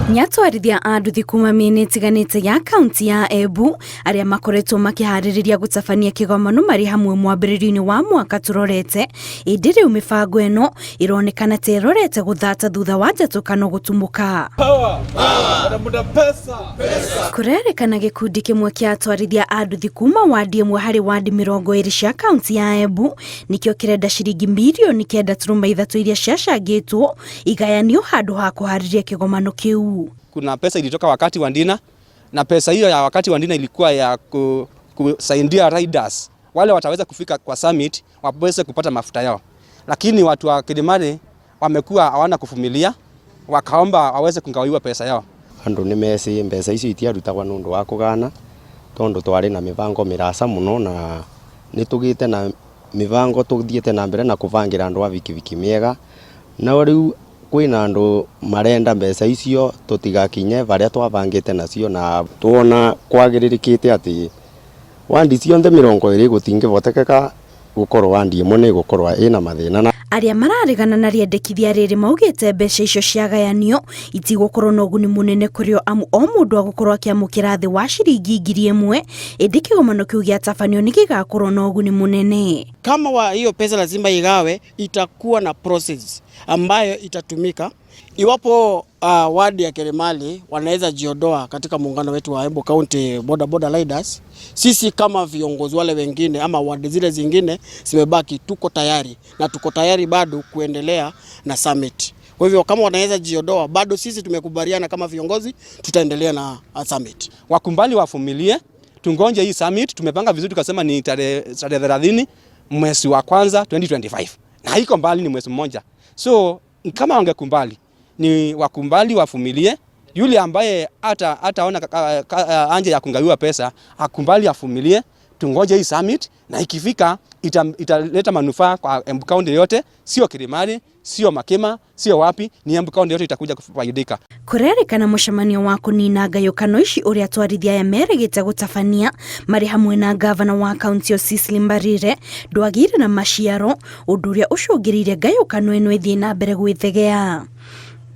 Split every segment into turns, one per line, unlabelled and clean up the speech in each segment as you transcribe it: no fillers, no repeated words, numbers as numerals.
Nyatwarithia a nduthi kuma mĩena ĩtiganĩte ya kaunti ya Embu arĩa makoretwo makĩharĩrĩria gũtabania kĩgomano marĩ hamwe mwambĩrĩrio-inĩ wa mwaka tũrorete, ĩndĩ rĩu mĩbango ĩno ĩronekana ta ĩrorete gũthata thutha wa njatũkano gũtumũka. Kũrerĩkana gĩkundi kĩmwe kĩa atwarithia a nduthi kuma wadi ĩmwe harĩ wadi 20 cia kaunti ya Embu nĩkĩo kĩrenda ciringi milioni 9.3 iria ciacangĩtwo igayanio handũ ha kũharĩria kĩgomano kĩu.
Kuna pesa ilitoka wakati wa Ndina, na pesa hiyo ya wakati wa Ndina ilikuwa ya kusaidia riders wale wataweza kufika kwa summit waweze kupata mafuta yao, lakini watu wa Kilimani wamekuwa hawana kuvumilia, wakaomba waweze kungawiwa pesa yao.
Andu ni mesi pesa icio itiarutagwa nundu wa kugana tondu twari na mibango mirasa muno, na nitugite na mibango tuthiete na mbere na kuvangira andu a vikiviki miega, na riu kwina andu marenda mbeca icio tutigakinye varia twavangite nacio, na tuona kwagiririkite ati wandi cionthe 20 gutingivotekeka gukorwo wandi imwe ni gukorwo ina mathina.
Arĩa mararigana na riendekithia rĩrĩ maugĩte mbeca icio ciagayanio itigũkorwo na ũguni mũnene kũrĩ o amu o mũndũ agũkorwo akĩamũkĩra thĩ wa ciringi 1,000, ĩndĩ kĩgomano kĩu gĩatabanio nĩ gĩgakorwo na ũguni mũnene.
Kama hiyo pesa lazima igawe, itakuwa na process ambayo itatumika. Iwapo wadi ya Kilimani wanaweza jiondoa katika muungano wetu wa Embu County Boda Riders, sisi kama viongozi wale wengine ama wadi zile zingine zimebaki, tuko tayari na tuko tayari bado kuendelea na summit. Kwa hivyo kama wanaweza jiondoa, bado sisi tumekubaliana kama viongozi tutaendelea na summit.
Wakumbali wavumilie, tungonje hii summit. Tumepanga vizuri, tukasema ni tarehe 30 mwezi wa kwanza 2025, na haiko mbali, ni mwezi mmoja. So kama wangekumbali, ni wakumbali wavumilie. Yule ambaye hataona anje ya kungawiwa pesa akumbali avumilie, tungoje hii summit, na ikifika italeta manufaa kwa Embu County yote, sio Kilimani, sio Makema, sio wapi, ni Embu County yote itakuja kufaidika.
Kũrerĩkana mũcemanio wa kũnina ngayũkano ici ũrĩa atwarithia aya merĩgĩte gũtabania marĩ hamwe na gavana wa kaunti o Cecily Mbarire ndwagĩire na maciaro, ũndũ ũrĩa ũcũngĩrĩire ngayũkano ĩno ĩthiĩ na mbere gwĩthegea.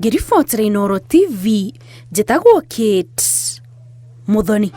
Ngĩribotera Inooro TV, njĩtagwo Kate Muthoni.